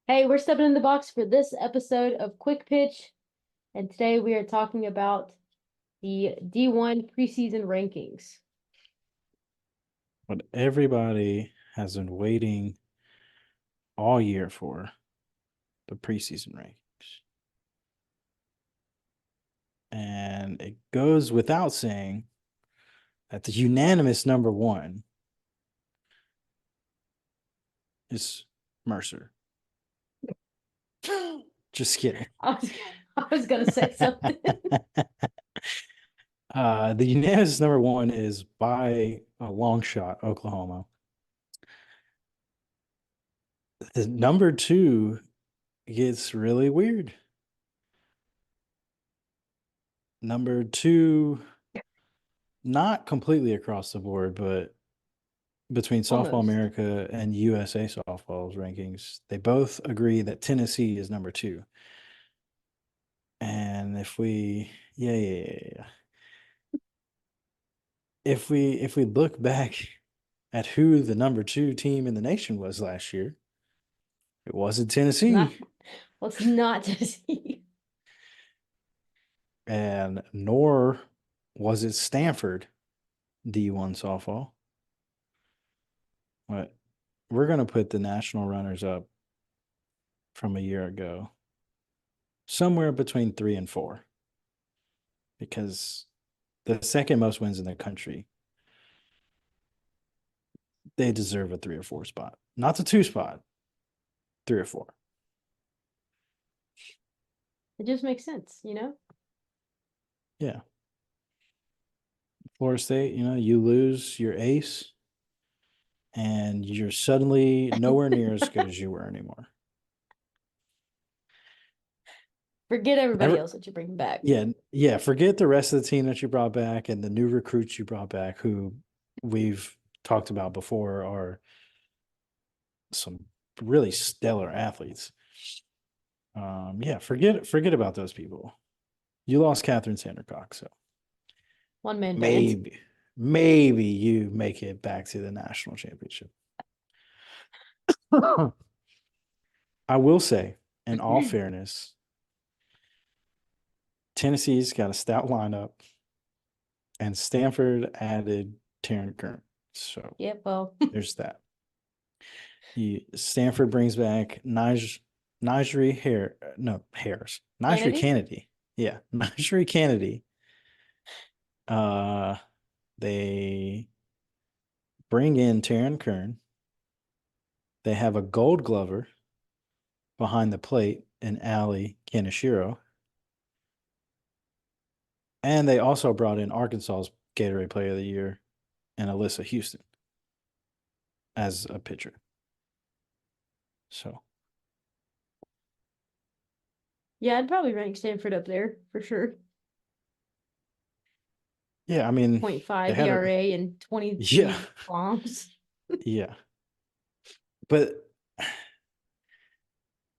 Hey, we're stepping in the box for this episode of Quick Pitch, and today we are talking about the D1 preseason rankings. What everybody has been waiting all year for, the preseason rankings. And it goes without saying that the unanimous number one is Mercer. Just kidding. I was gonna say something. The unanimous number one is by a long shot, Oklahoma. The number two gets really weird. Number two, not completely across the board, but between Softball Almost. America and USA Softball's rankings, they both agree that Tennessee is number two. And yeah. If we look back at who the number two team in the nation was last year, it wasn't Not Tennessee, well, it's not Tennessee. and nor was it Stanford D1 softball. But we're gonna put the national runners up from a year ago somewhere between 3 and 4 because the second most wins in the country, they deserve a 3 or 4 spot, not the 2 spot, 3 or 4. It just makes sense, Yeah. Florida State, you lose your ace and you're suddenly nowhere near as good as you were anymore. Forget everybody Ever, else that you bring back. yeah. Forget the rest of the team that you brought back and the new recruits you brought back, who we've talked about before are some really stellar athletes. Yeah, forget about those people. You lost Catherine Sandercock, so One man band. maybe you make it back to the national championship. I will say, in all fairness, Tennessee's got a stout lineup, and Stanford added Taryn Kern. So Yep, well, there's that. Stanford brings back Najee Kennedy. Kennedy. Yeah, Najee Kennedy. Uh, they bring in Taryn Kern. They have a Gold Glover behind the plate in Ali Kaneshiro. And they also brought in Arkansas's Gatorade Player of the Year and Alyssa Houston as a pitcher. So, Yeah, I'd probably rank Stanford up there for sure. yeah, I mean, they 0.5 had a, ERA and yeah, 23 bombs. yeah. But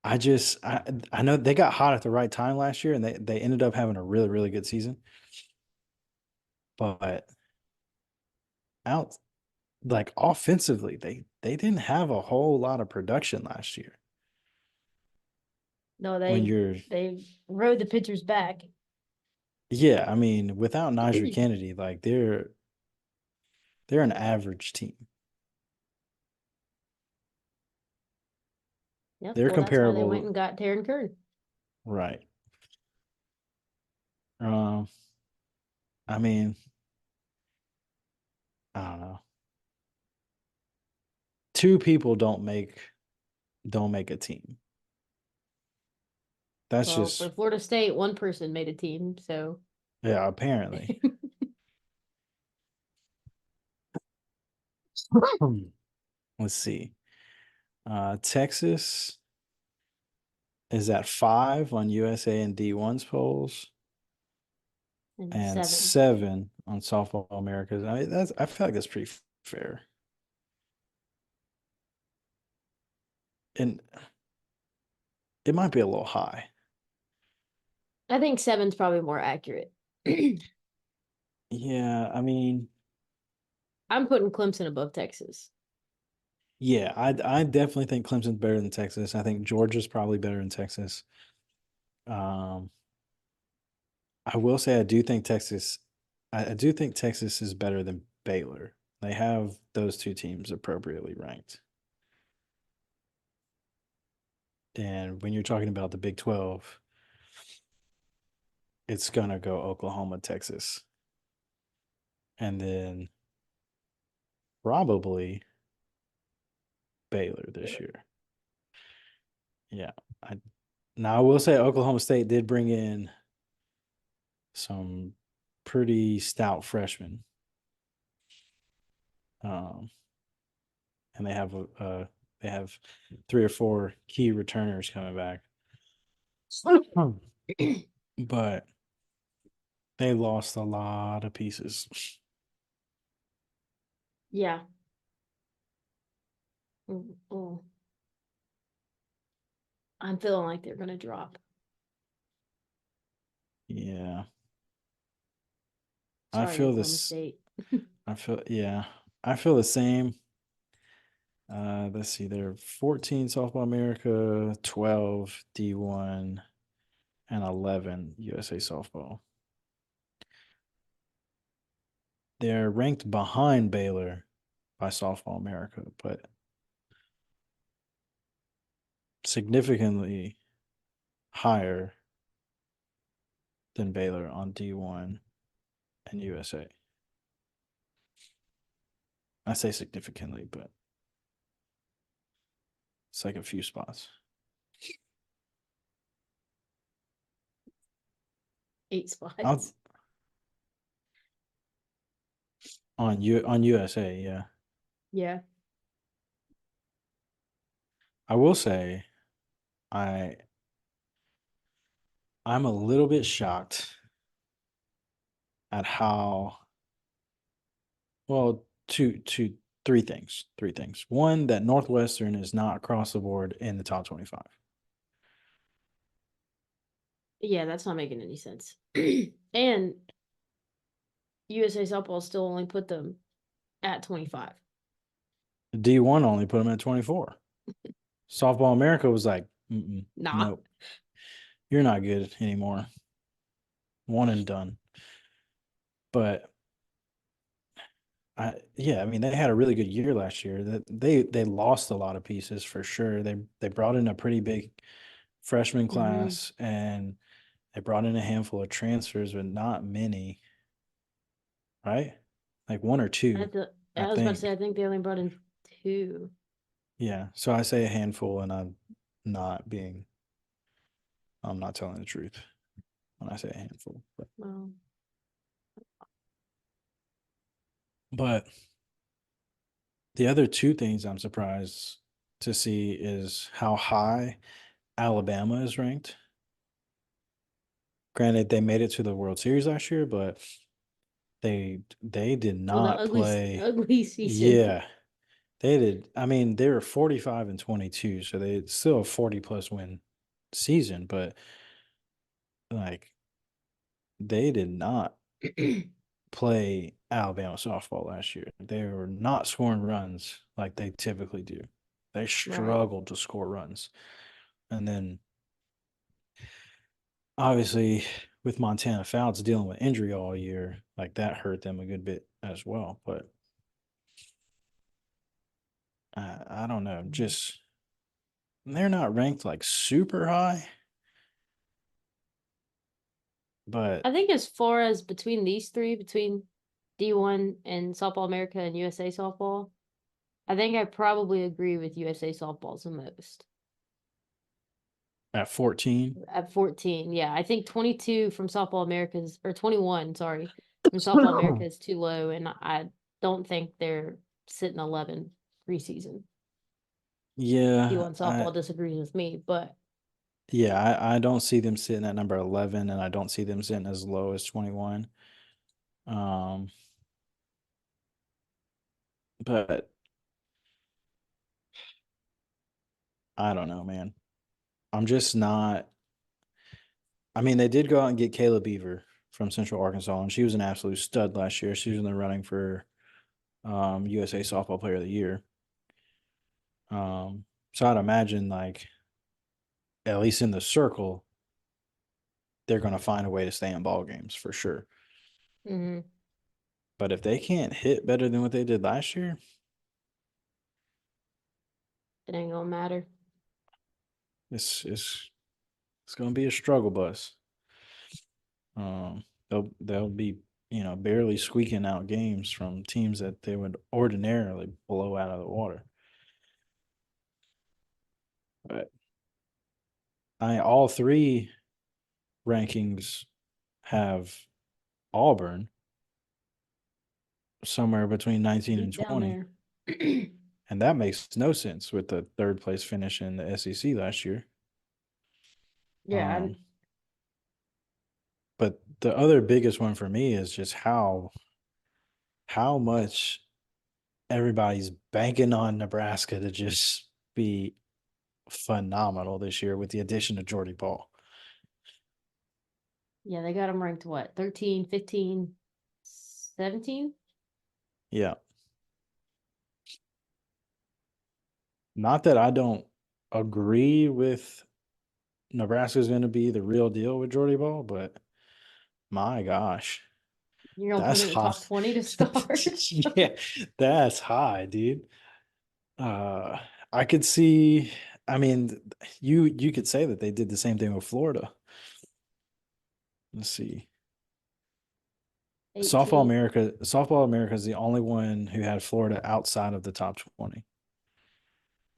I know they got hot at the right time last year and they ended up having a really, really good season. But out like offensively, they didn't have a whole lot of production last year. No, When they you're they rode the pitchers back. Yeah, I mean, without Najee Kennedy, like they're an average team. Yep, They're well, that's why they went comparable, and got Taryn Kern. right? Um, I mean, I don't know. Two people don't make a team. That's Well, for just Florida State, one person made a team, so yeah, apparently. Let's see. Texas is at 5 on USA and D1's polls and and 7. 7 on Softball America's. I feel like that's pretty fair. And it might be a little high. I think 7's probably more accurate. Yeah, I mean, I'm putting Clemson above Texas. Yeah, I definitely think Clemson's better than Texas. I think Georgia's probably better than Texas. Um, I will say I do think Texas is better than Baylor. They have those two teams appropriately ranked. And when you're talking about the Big 12, it's gonna go Oklahoma, Texas, and then probably Baylor this year. Yeah. I Now I will say Oklahoma State did bring in some pretty stout freshmen. Um, and they have 3 or 4 key returners coming back. But they lost a lot of pieces. Yeah. Oh, I'm feeling like they're gonna drop. Yeah. I Sorry, feel Oklahoma this State. I feel yeah. I feel the same. Let's see, they're 14 softball America, 12 D1, and 11 USA softball. They're ranked behind Baylor by Softball America, but significantly higher than Baylor on D1 and USA. I say significantly, but it's like a few spots 8 I'll, spots. on USA. Yeah, Yeah. I will say I I'm a little bit shocked at how well three things. Three things. One, that Northwestern is not across the board in the top 25. Yeah, that's not making any sense. And USA softball still only put them at 25. D1 only put them at 24. Softball America was like, Nah. nope, you're not good anymore. One and done. But I mean, they had a really good year last year. That they lost a lot of pieces for sure. They brought in a pretty big freshman Mm-hmm. class and they brought in a handful of transfers, but not many, right? Like one or I, two, th- I I was about to say, think. I think they only brought in 2. Yeah. So I say a handful, and I'm not telling the truth when I say a handful. Well, But the other two things I'm surprised to see is how high Alabama is ranked. Granted, they made it to the World Series last year, but they did with an not ugly, play. ugly season. Yeah, they did. I mean, they were 45-22, so they still a 40+ win season, but like they did not play Alabama softball last year. They were not scoring runs like they typically do. They Right. struggled to score runs. And then obviously with Montana Fouts dealing with injury all year, like that hurt them a good bit as well. But I don't know, just they're not ranked like super high, but I think as far as between these three, between D1 and Softball America and USA softball, I think I probably agree with USA softballs the most. at 14. At 14, yeah. I think 22 from Softball America's, or 21, sorry, from Softball America is too low, and I don't think they're sitting 11 preseason. Yeah, D1 softball disagrees with me, but I don't see them sitting at number 11, and I don't see them sitting as low as 21. Um, but I don't know, man. I'm just not. I mean, they did go out and get Kayla Beaver from Central Arkansas, and she was an absolute stud last year. She was in the running for USA Softball Player of the Year. So I'd imagine like at least in the circle, they're going to find a way to stay in ball games for sure. Hmm. But if they can't hit better than what they did last year, It ain't gonna matter. it's going to be a struggle bus. They'll be barely squeaking out games from teams that they would ordinarily blow out of the water. But all three rankings have Auburn somewhere between 19 and Deep down 20. there. And that makes no sense with the third place finish in the SEC last year. Yeah, Um, but the other biggest one for me is just how much everybody's banking on Nebraska to just be phenomenal this year with the addition of Jordy Ball. yeah, they got them ranked what? 13, 15, 17? Yeah. Not that I don't agree with Nebraska's going to be the real deal with Jordy Ball, but my gosh, You're gonna put that's it in the high. top 20 to start. Yeah, that's high, dude. Uh, I could see. I mean, you could say that they did the same thing with Florida. Let's see. 18. Softball America is the only one who had Florida outside of the top 20.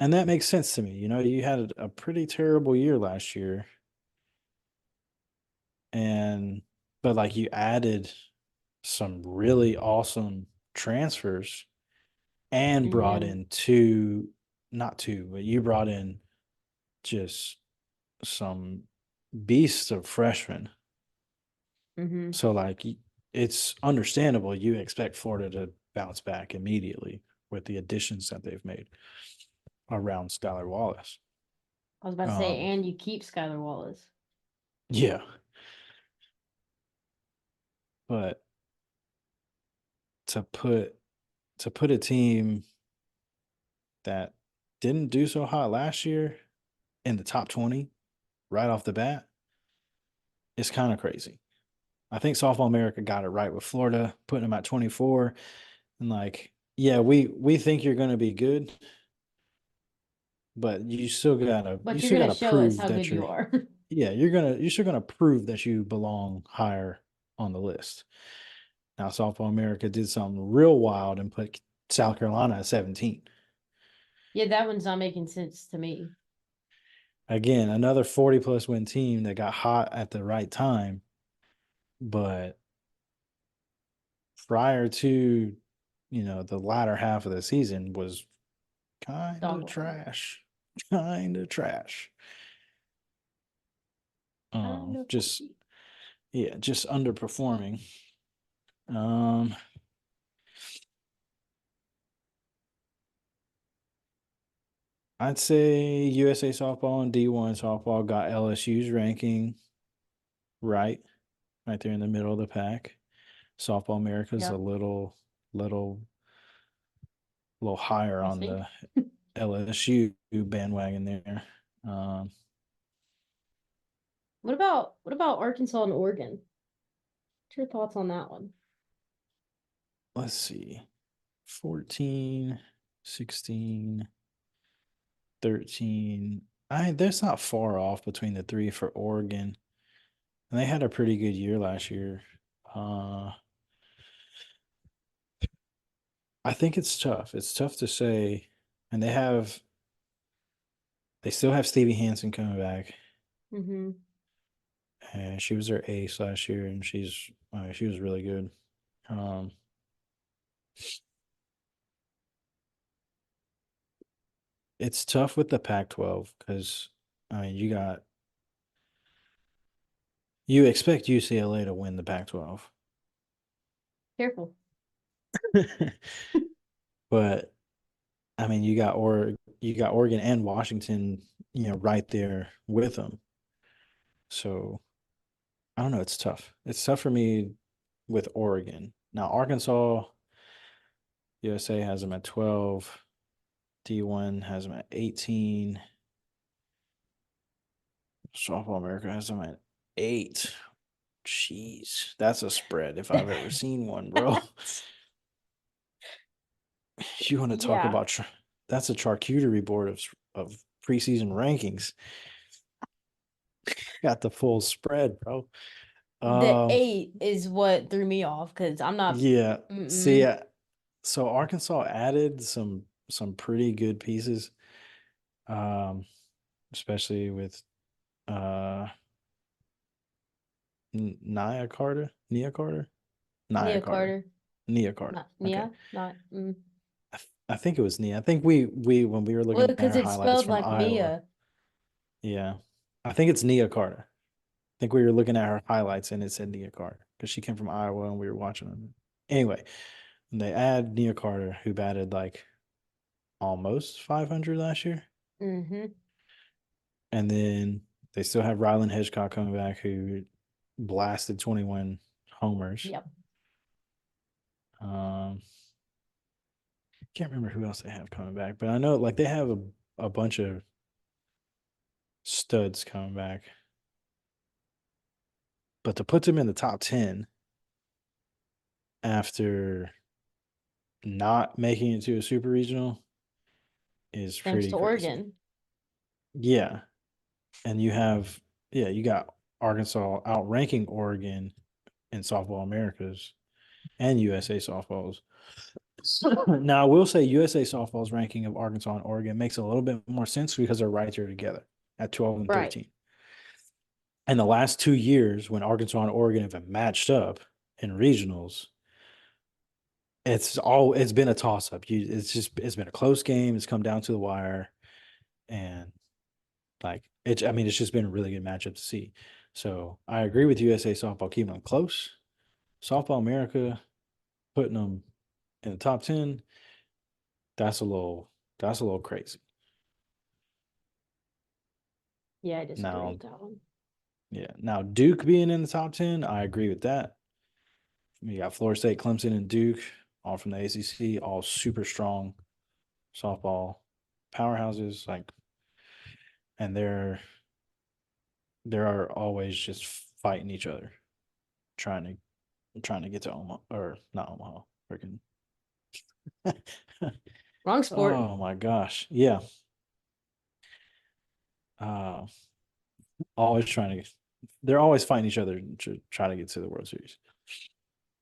And that makes sense to me. You had a pretty terrible year last year. But like you added some really awesome transfers and brought And in two, not two, but you brought in just some beasts of freshmen. mm-hmm. So like it's understandable you expect Florida to bounce back immediately with the additions that they've made around Skylar Wallace. I was about to say, Um, and you keep Skylar Wallace. yeah, but to put a team that didn't do so hot last year in the top 20 right off the bat is kind of crazy. I think Softball America got it right with Florida, putting them at 24. And like, yeah, we think you're gonna be good, but you But you're still gonna gotta show us prove how that good you you're are. yeah, you're still gonna prove that you belong higher on the list. Now, Softball America did something real wild and put South Carolina at 17. Yeah, that one's not making sense to me. Again, another 40 plus win team that got hot at the right time, but prior to the latter half of the season was kind Dog of water. trash. Kind of trash. Kind of Just funky. yeah, just underperforming. Um, I'd say USA softball and D1 softball got LSU's ranking right, right there in the middle of the pack. Softball America's a Yep. little, little higher I on think. the LSU bandwagon there. Um, What about Arkansas and Oregon? What's your thoughts on that one? let's see. 14, 16, 13. That's not far off between the three for Oregon. And they had a pretty good year last year. Uh I think it's tough. It's tough to say. And they still have Stevie Hansen coming back. Mm-hmm. And she was their ace last year and she was really good. Um it's tough with the Pac-12 because I mean you expect UCLA to win the Pac-12. Careful. But I mean, you got Oregon and Washington, right there with them. So I don't know. It's tough. It's tough for me with Oregon. Now Arkansas, USA has them at 12. D1 has them at 18. Softball America has them at 8. Jeez, that's a spread if I've ever seen one, bro. You want to talk Yeah. about that's a charcuterie board of preseason rankings. Got the full spread, bro. The Um, 8 is what threw me off because I'm not. yeah. See, Mm-mm. so Arkansas added some pretty good pieces, um, especially with uh Nia Carter, Nia Nia Carter, Carter. Nia Carter. Not Okay, Nia. Not. I think it was Nia. I think we when we were Well, looking at because her it's highlights spelled from like Iowa. Mia. Yeah, I think it's Nia Carter. I think we were looking at her highlights and it said Nia Carter because she came from Iowa and we were watching them. Anyway, and they add Nia Carter, who batted like almost 500 last year. Mm-hmm. And then they still have Rylan Hedgecock coming back, who blasted 21 homers. Yep. Um, can't remember who else they have coming back, but I know like they have a bunch of studs coming back. But to put them in the top 10 after not making it to a super regional is Thanks pretty to crazy. Oregon. Yeah. And you got Arkansas outranking Oregon in softball Americas and USA softballs. Now, I will say USA softball's ranking of Arkansas and Oregon makes a little bit more sense because they're right there together at 12 and Right. 13. And the last 2 years, when Arkansas and Oregon have been matched up in regionals, it's been a toss up. It's been a close game. It's come down to the wire, and like it's just been a really good matchup to see. So I agree with USA softball keeping them close. Softball America putting them in the top 10. That's a little crazy. Yeah, I disagree Now, with that one. yeah. Now Duke being in the top 10, I agree with that. You got Florida State, Clemson, and Duke, all from the ACC, all super strong softball powerhouses. Like, and they're always just fighting each other, trying trying to get to Omaha or not Omaha, freaking. Wrong sport. Oh my gosh, yeah. Uh, always trying to. They're always fighting each other to try to get to the World Series.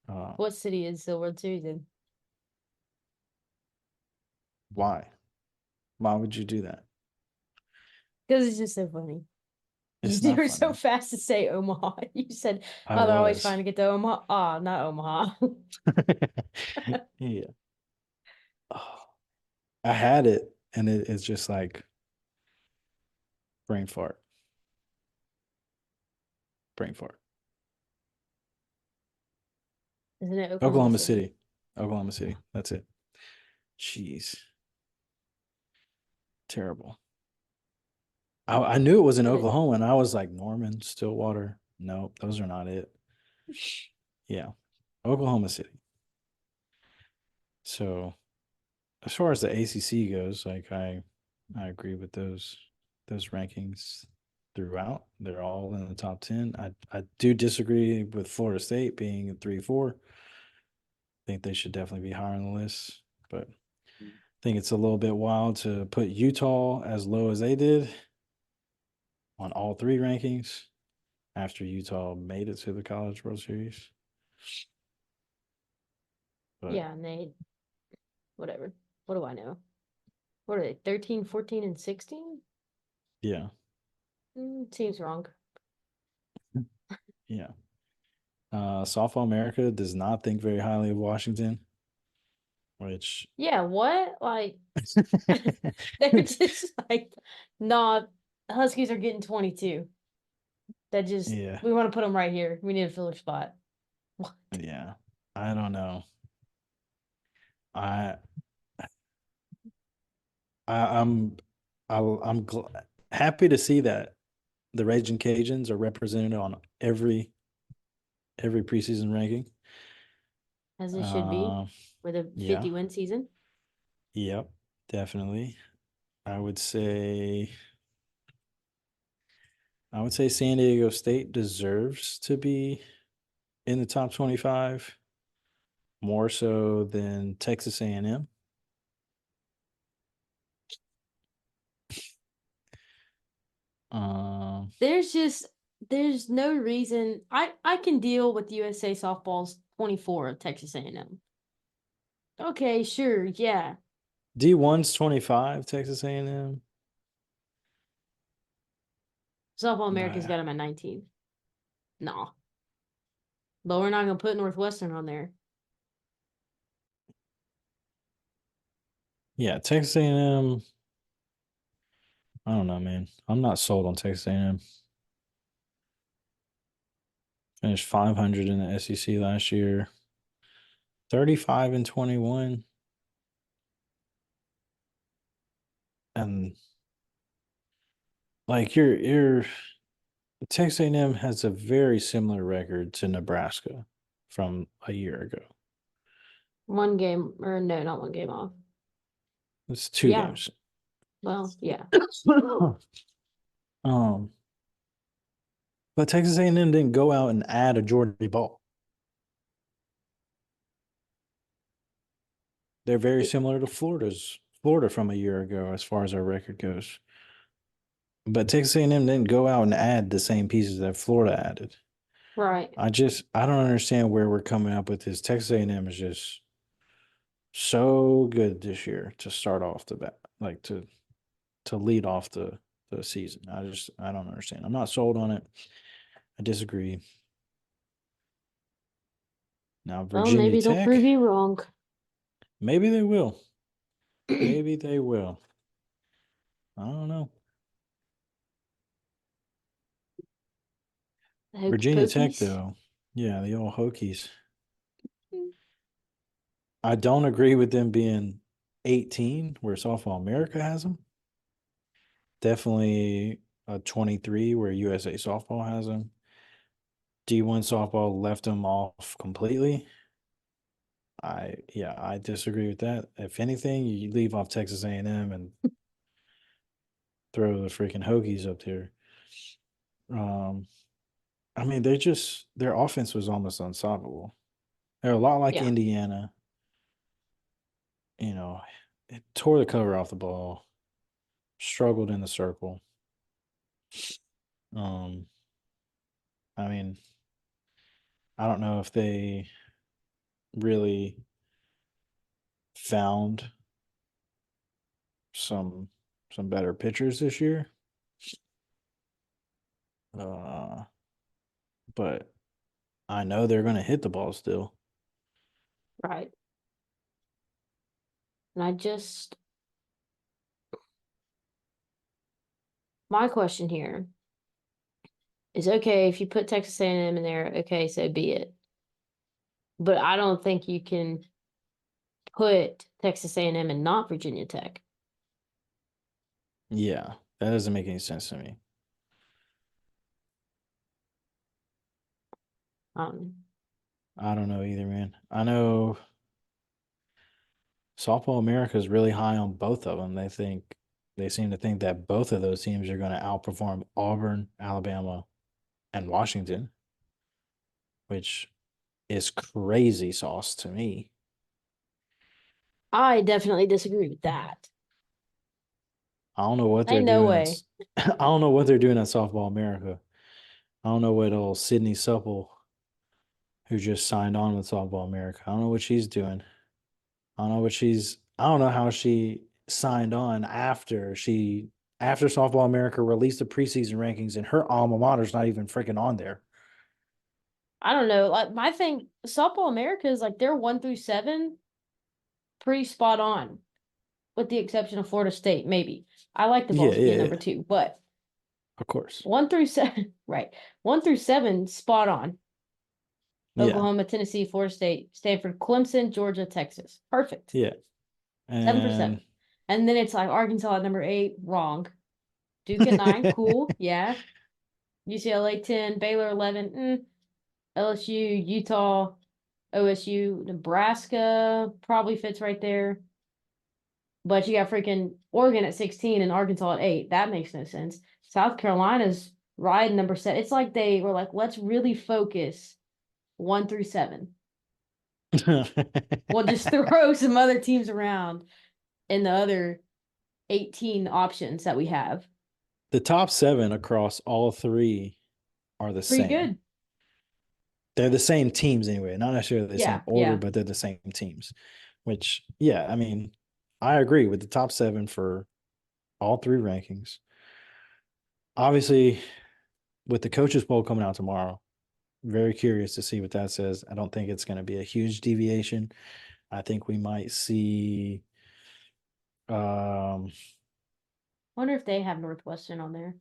Uh, What city is the World Series in? why? Why would you do that? Because it's just so funny. It's You not were so funny. fast to say Omaha. You said, I "Oh, they're always was. trying to get to Omaha." Ah, not Omaha. Yeah. Oh, I had it, and it's just like brain fart, brain fart. Isn't it Oklahoma Oklahoma City? City, Oklahoma City. That's it. Jeez, terrible. I knew it was in But Oklahoma, and I was like Norman, Stillwater. Nope, those are not it. Yeah, Oklahoma City. So as far as the ACC goes, like I agree with those rankings throughout. They're all in the top 10. I do disagree with Florida State being a 3-4. I think they should definitely be higher on the list, but I think it's a little bit wild to put Utah as low as they did on all three rankings after Utah made it to the College World Series. But yeah, and they whatever. What do I know? What are they? 13, 14, and 16? yeah, Seems wrong. yeah. Softball America does not think very highly of Washington, which Yeah, what? Like they're just like, nah, Huskies are getting 22. That just yeah, we want to put them right here. We need a filler spot. What? yeah. I don't know. I, I I'm I'm happy to see that the Raging Cajuns are represented on every preseason ranking. As it should be Uh, with a yeah, 50 win season. yep. definitely. I would say San Diego State deserves to be in the top 25 more so than Texas A&M. Um, There's no reason I can deal with USA softball's 24 of Texas A&M. Okay, sure, yeah. D1's 25, Texas A&M. Softball America's Nah. got him at 19. No. But we're not gonna put Northwestern on there. Yeah, Texas A&M. I don't know, man. I'm not sold on Texas A&M. Finished 500 in the SEC last year. 35-21. And like you're Texas A&M has a very similar record to Nebraska from a year ago. One game, or no, not one game off. It's 2 Yeah. games. Well, yeah. Um, but Texas A&M didn't go out and add a Jordan Ball. They're very similar to Florida from a year ago as far as our record goes. But Texas A&M didn't go out and add the same pieces that Florida added. Right. I don't understand where we're coming up with this. Texas A&M is just so good this year to start off the bat, like to lead off the season. I don't understand. I'm not sold on it. I disagree. Now Well, Virginia maybe they'll prove Tech, you wrong. maybe they will. Maybe they will. I don't know. Hokey Virginia Tech pokies. though, yeah, the old Hokies. I don't agree with them being 18 where Softball America has them. Definitely a 23 where USA Softball has them. D1 softball left them off completely. I disagree with that. If anything, you leave off Texas A&M and throw the freaking Hokies up there. Um, I mean, their offense was almost unstoppable. They're a lot like Yeah. Indiana. You know, it tore the cover off the ball, struggled in the circle. Um, I mean, I don't know if they really found some better pitchers this year. Uh, but I know they're going to hit the ball still. Right. And my question here is, okay, if you put Texas A&M in there, okay, so be it. But I don't think you can put Texas A&M and not Virginia Tech. Yeah, that doesn't make any sense to me. Um, I don't know either, man. I know Softball America is really high on both of them. They seem to think that both of those teams are going to outperform Auburn, Alabama, and Washington, which is crazy sauce to me. I definitely disagree with that. I don't know what they're Ain't no doing. way. I don't know what they're doing at Softball America. I don't know what old Sydney Supple, who just signed on with Softball America. I don't know what she's doing. I don't know how she signed on after Softball America released the preseason rankings and her alma mater's not even freaking on there. I don't know. Like my thing, Softball America is like they're 1 through 7, pretty spot on, with the exception of Florida State, maybe. I like the Yeah, Vols being yeah, number yeah. 2, but Of course. 1 through 7, right? 1 through 7, spot on. Yeah, Oklahoma, Tennessee, Florida State, Stanford, Clemson, Georgia, Texas. Perfect. yeah. 7 for 7. And And then it's like Arkansas at number 8, wrong. Duke at 9, cool, yeah. UCLA 10, Baylor 11, LSU, Utah, OSU, Nebraska probably fits right there. But you got freaking Oregon at 16 and Arkansas at 8. That makes no sense. South Carolina's riding number 7. It's like they were like, let's really focus 1 through 7. We'll just throw some other teams around in the other 18 options that we have. The top 7 across all three are the Pretty same. good. They're the same teams anyway, not necessarily the same Yeah, order, yeah. but they're the same teams. Which, yeah, I mean, I agree with the top 7 for all three rankings. Obviously, with the coaches poll coming out tomorrow, very curious to see what that says. I don't think it's going to be a huge deviation. I think we might see um Wonder if they have Northwestern on there.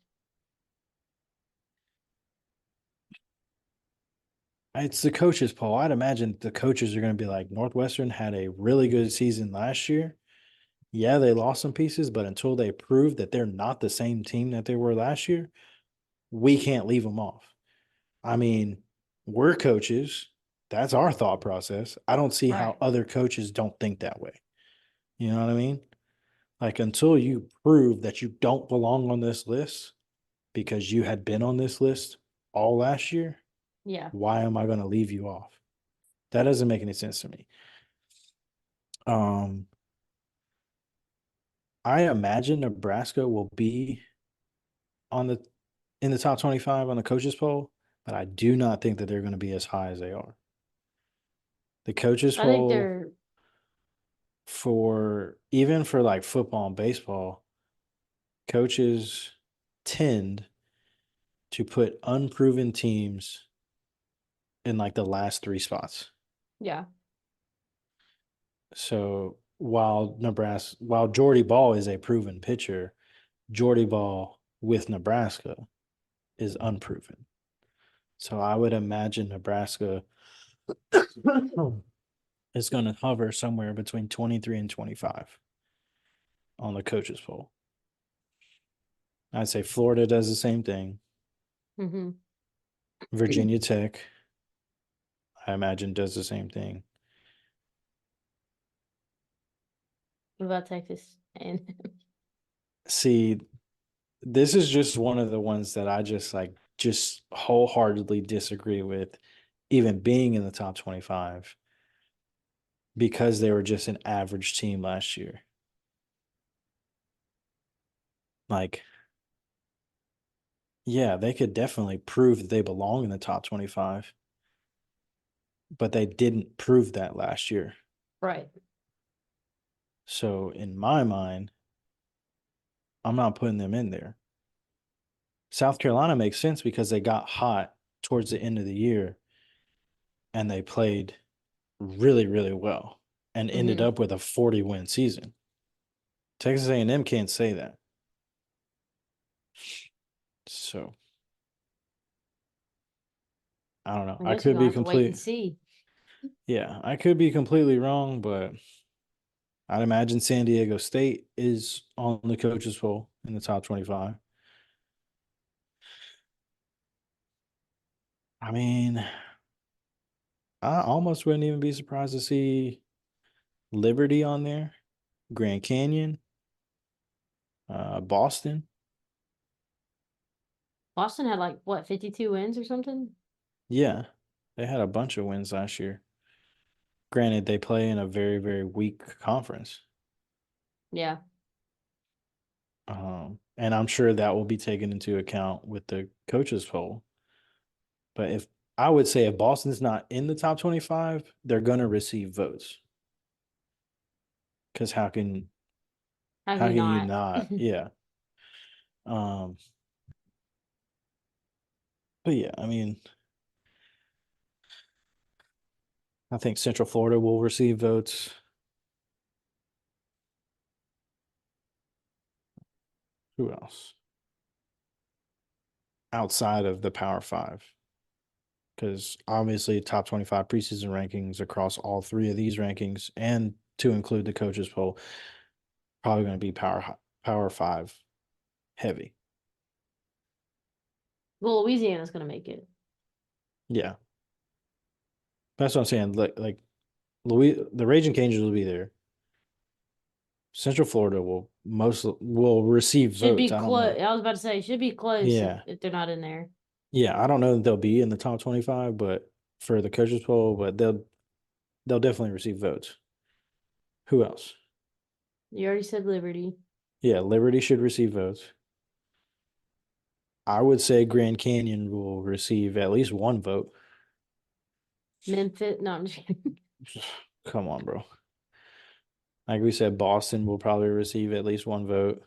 it's the coaches poll. I'd imagine the coaches are going to be like Northwestern had a really good season last year. Yeah, they lost some pieces, but until they prove that they're not the same team that they were last year, we can't leave them off. I mean, we're coaches. That's our thought process. I don't see how Right. other coaches don't think that way. You know what I mean? Like until you prove that you don't belong on this list because you had been on this list all last year, Yeah. why am I going to leave you off? That doesn't make any sense to me. Um, I imagine Nebraska will be on the in the top 25 on the coaches poll, but I do not think that they're going to be as high as they are. The coaches I think poll they're for even for like football and baseball, coaches tend to put unproven teams in like the last 3 spots. yeah. So while Jordy Ball is a proven pitcher, Jordy Ball with Nebraska is unproven. So I would imagine Nebraska is going to hover somewhere between 23 and 25 on the coaches poll. I'd say Florida does the same thing. Mm-hmm. Virginia Tech, I imagine, does the same thing. What about Texas? And See, this is just one of the ones that I just wholeheartedly disagree with even being in the top 25 because they were just an average team last year. Like, yeah, they could definitely prove that they belong in the top 25, but they didn't prove that last year. right. So, in my mind, I'm not putting them in there. South Carolina makes sense because they got hot towards the end of the year and they played really, really well and ended Mm-hmm. up with a 40-win season. Texas A&M can't say that. So, I don't know. I I guess we're could gonna be have to wait and complete. see. Yeah, I could be completely wrong, but I'd imagine San Diego State is on the coaches poll in the top 25. I mean, I almost wouldn't even be surprised to see Liberty on there, Grand Canyon, Boston. Boston had like what, 52 wins or something? Yeah, they had a bunch of wins last year. Granted, they play in a very, very weak conference. Yeah. And I'm sure that will be taken into account with the coaches poll. But if I would say if Boston's not in the top 25, they're going to receive votes. Because How can how you can you not? not? Yeah. Um, but yeah, I mean, I think Central Florida will receive votes. Who else? Outside of the Power Five. Because obviously top 25 preseason rankings across all three of these rankings and to include the coaches poll, probably going to be power five heavy. Well, Louisiana's gonna make it. Yeah. That's what I'm saying. Like Louis, the Raging Cajuns will be there. Central Florida will receive Should be votes. I don't close. know. I was about to say should be close Yeah. if they're not in there. Yeah, I don't know that they'll be in the top 25, but for the coaches poll, but they'll definitely receive votes. Who else? You already said Liberty, Yeah, Liberty should receive votes. I would say Grand Canyon will receive at least one vote. Memphis. No, I'm just kidding. Come on, bro. Like we said, Boston will probably receive at least one vote.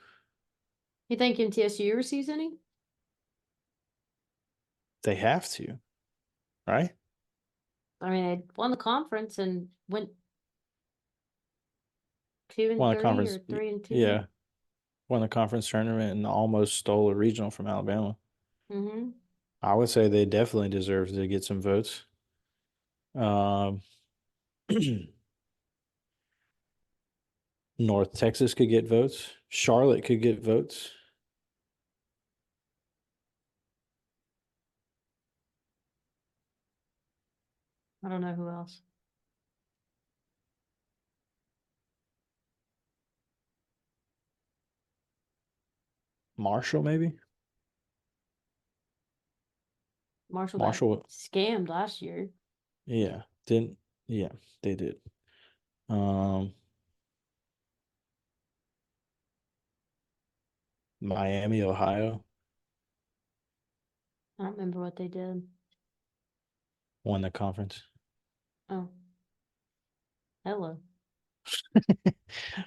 You think MTSU receives any? They have to, right? I mean, they won the conference and went 2 and Won a 3 or conference, 3 and 2. yeah, won the conference tournament and almost stole a regional from Alabama. Mm-hmm. I would say they definitely deserve to get some votes. Um, North Texas could get votes. Charlotte could get votes. I don't know who else. Marshall, maybe. Marshall got Marshall, scammed last year. yeah, didn't. Yeah, they did. Um, Miami, Ohio I don't remember what they did. won the conference. Oh, hello.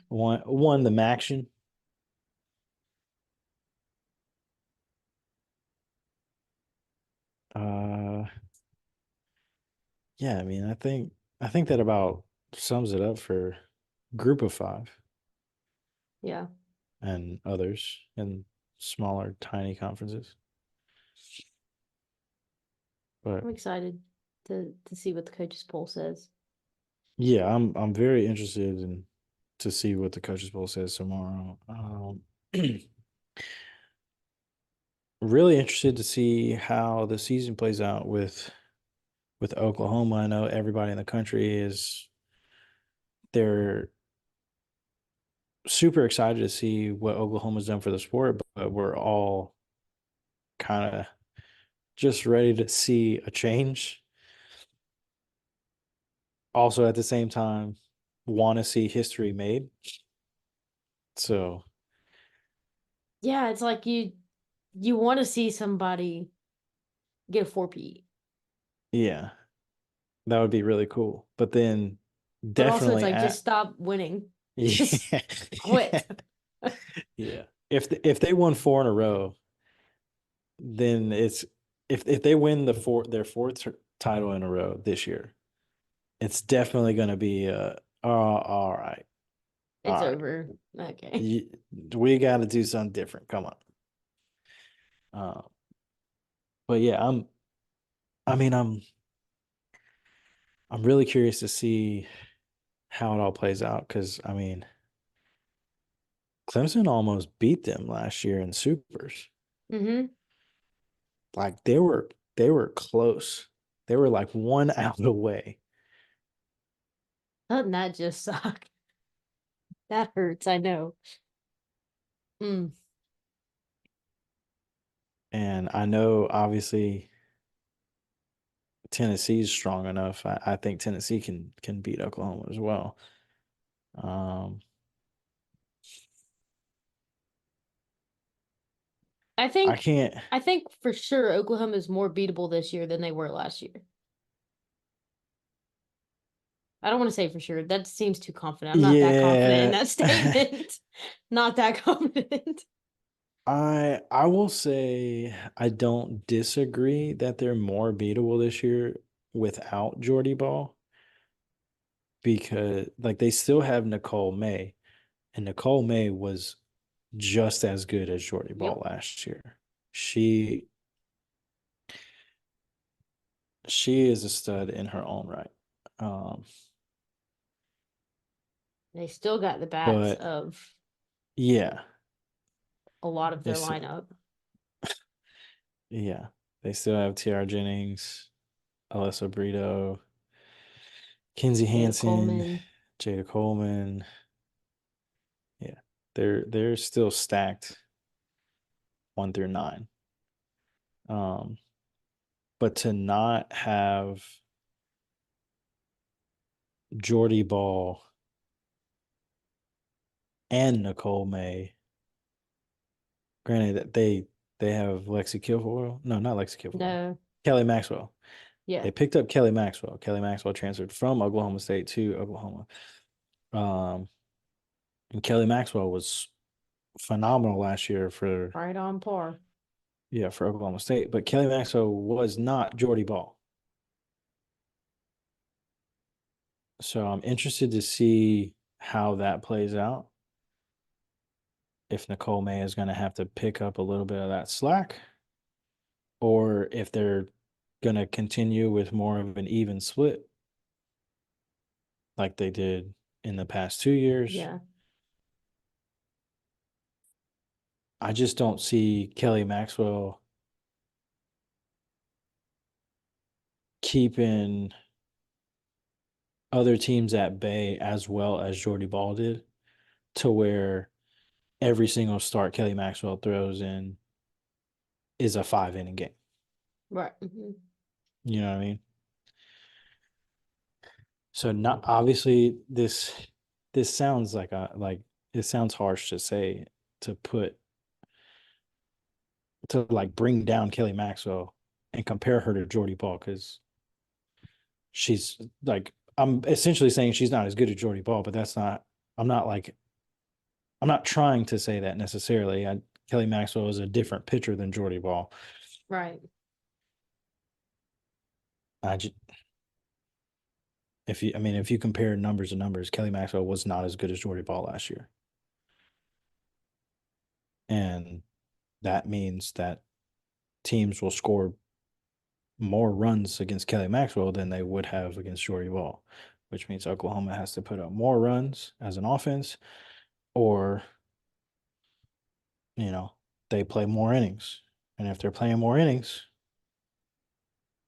Won the Maction. Uh, yeah, I mean, I think that about sums it up for Group of Five Yeah, and others in smaller, tiny conferences. But I'm excited to see what the coaches poll says. yeah, I'm very interested in to see what the coaches poll says tomorrow. Really interested to see how the season plays out with Oklahoma. I know everybody in the country is they're super excited to see what Oklahoma's done for the sport, but we're all kind of just ready to see a change. Also, at the same time, want to see history made. So, Yeah, it's like you want to see somebody get a 4P, yeah, that would be really cool. But then but also it's definitely like just at stop winning. Just yeah. quit. Yeah. If they won four in a row, then it's if they win their fourth title in a row this year, it's definitely going to be oh, all right. It's All right. over. Okay. You, we got to do something different. Come on. Uh, but yeah, I mean, I'm really curious to see how it all plays out because I mean, Clemson almost beat them last year in supers. Mm-hmm. Like they were close. They were like one out away. Doesn't that just suck? That hurts, I know. Mm. And I know obviously Tennessee's strong enough. I think Tennessee can beat Oklahoma as well. Um, I I think can't. I think for sure Oklahoma is more beatable this year than they were last year. I don't want to say for sure. That seems too confident. I'm not that confident in Yeah, that statement. Not that confident. I will say I don't disagree that they're more beatable this year without Jordy Ball because like they still have Nicole May, and Nicole May was just as good as Jordy Ball Yep. last year. She she is a stud in her own right. Um, They still got the backs but of yeah, a lot of they their still lineup. yeah they still have T.R. Jennings, Alyssa Brito, Kinsey Jada Hansen, Coleman. Jada Coleman. They're still stacked 1 through 9. Um, but to not have Jordy Ball and Nicole May, granted that they have Lexi Kilfoyle. No, not Lexi Kilfoyle. No, Kelly Maxwell. yeah, They picked up Kelly Maxwell. Kelly Maxwell transferred from Oklahoma State to Oklahoma. Um, and Kelly Maxwell was phenomenal last year for right on par. yeah, for Oklahoma State. But Kelly Maxwell was not Jordy Ball. So I'm interested to see how that plays out. If Nicole May is going to have to pick up a little bit of that slack, or if they're going to continue with more of an even split like they did in the past 2 years. Yeah, I just don't see Kelly Maxwell keeping other teams at bay as well as Jordy Ball did, to where every single start Kelly Maxwell throws in is a 5 inning game. right. Hmm. You know what I mean? So not obviously this sounds like it sounds harsh to say, to put to like bring down Kelly Maxwell and compare her to Jordy Ball, because she's like, I'm essentially saying she's not as good as Jordy Ball, but that's not I'm not like I'm not trying to say that necessarily. Kelly Maxwell is a different pitcher than Jordy Ball. Right. I just, if you compare numbers to numbers, Kelly Maxwell was not as good as Jordy Ball last year. And that means that teams will score more runs against Kelly Maxwell than they would have against Jordy Ball, which means Oklahoma has to put up more runs as an offense, or, they play more innings. And if they're playing more innings,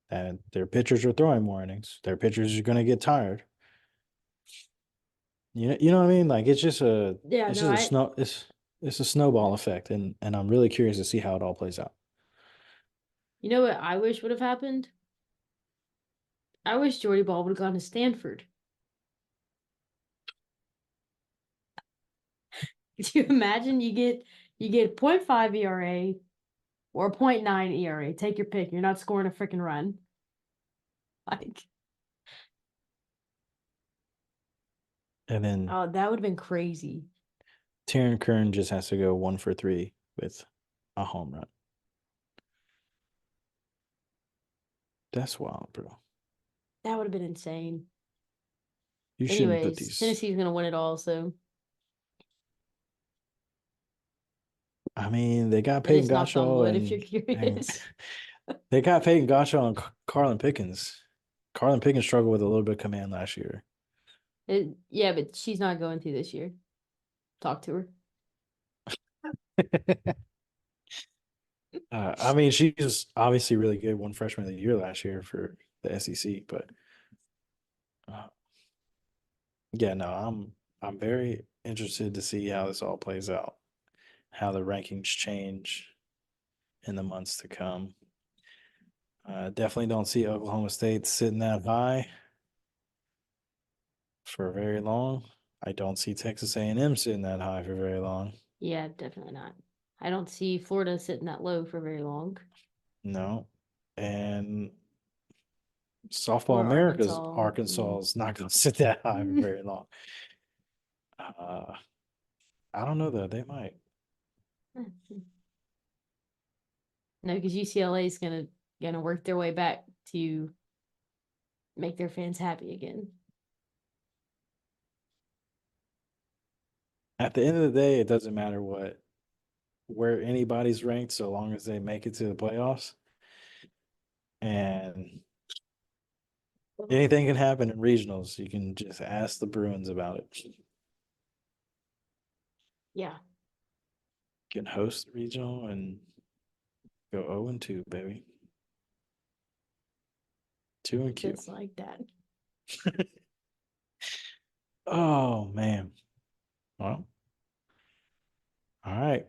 and their pitchers are throwing more innings, their pitchers are going to get tired. You know what I mean? Like Yeah, it's no, just a snow it's a snowball effect, and I'm really curious to see how it all plays out. you know what I wish would have happened? I wish Jordy Ball would have gone to Stanford. Could you imagine you get 0.5 ERA or 0.9 ERA? Take your pick. You're not scoring a freaking run. Like, And then oh, that would have been crazy. Taryn Kern just has to go 1 for 3 with a home run. That's wild, bro. That would have been insane. You shouldn't put Anyways, these. Tennessee's gonna win it all, so I mean, they got and Peyton it's knocked on Gottschall wood if you're and curious. they got Peyton Gottschall and Carlin Pickens. Carlin Pickens struggled with a little bit of command last year. Yeah, but she's not going to this year. Talk to her. I mean, she was obviously really good, won freshman of the year last year for the SEC, but uh, yeah, no, I'm very interested to see how this all plays out, how the rankings change in the months to come. Definitely don't see Oklahoma State sitting that high for very long. I don't see Texas A&M sitting that high for very long. Yeah, definitely not. I don't see Florida sitting that low for very long. No. And Softball Or America's Arkansas. Arkansas is not going to sit that high for very long. I don't know though. They might. No, because UCLA is gonna work their way back to make their fans happy again. At the end of the day, it doesn't matter where anybody's ranked, so long as they make it to the playoffs. And anything can happen in regionals. You can just ask the Bruins about it. Yeah, You can host the regional and go 0-2, baby. 2-Q. just like that. Oh man. Well, All right.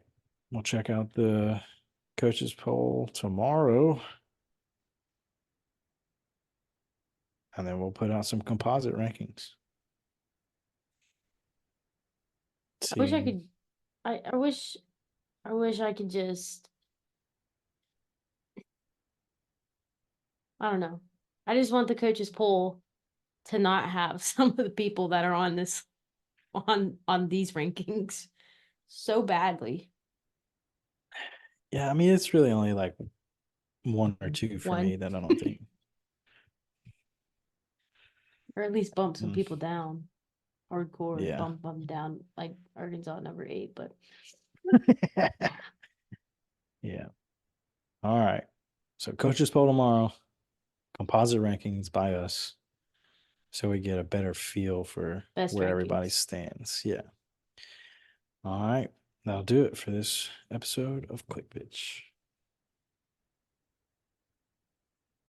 We'll check out the coaches poll tomorrow. And then we'll put out some composite rankings. I wish I See. could. I wish I could just. I don't know. I just want the coaches poll to not have some of the people that are on this on these rankings so badly. Yeah, I mean, it's really only like one or two for me One, that I don't think. or at least bump some Mm, people down. Hardcore, yeah. bump them down like Arkansas number 8. But Yeah. All right. So coaches poll tomorrow, composite rankings by us, so we get a better feel for best where everybody rankings. stands. Yeah. All right. That'll do it for this episode of Quick Pitch.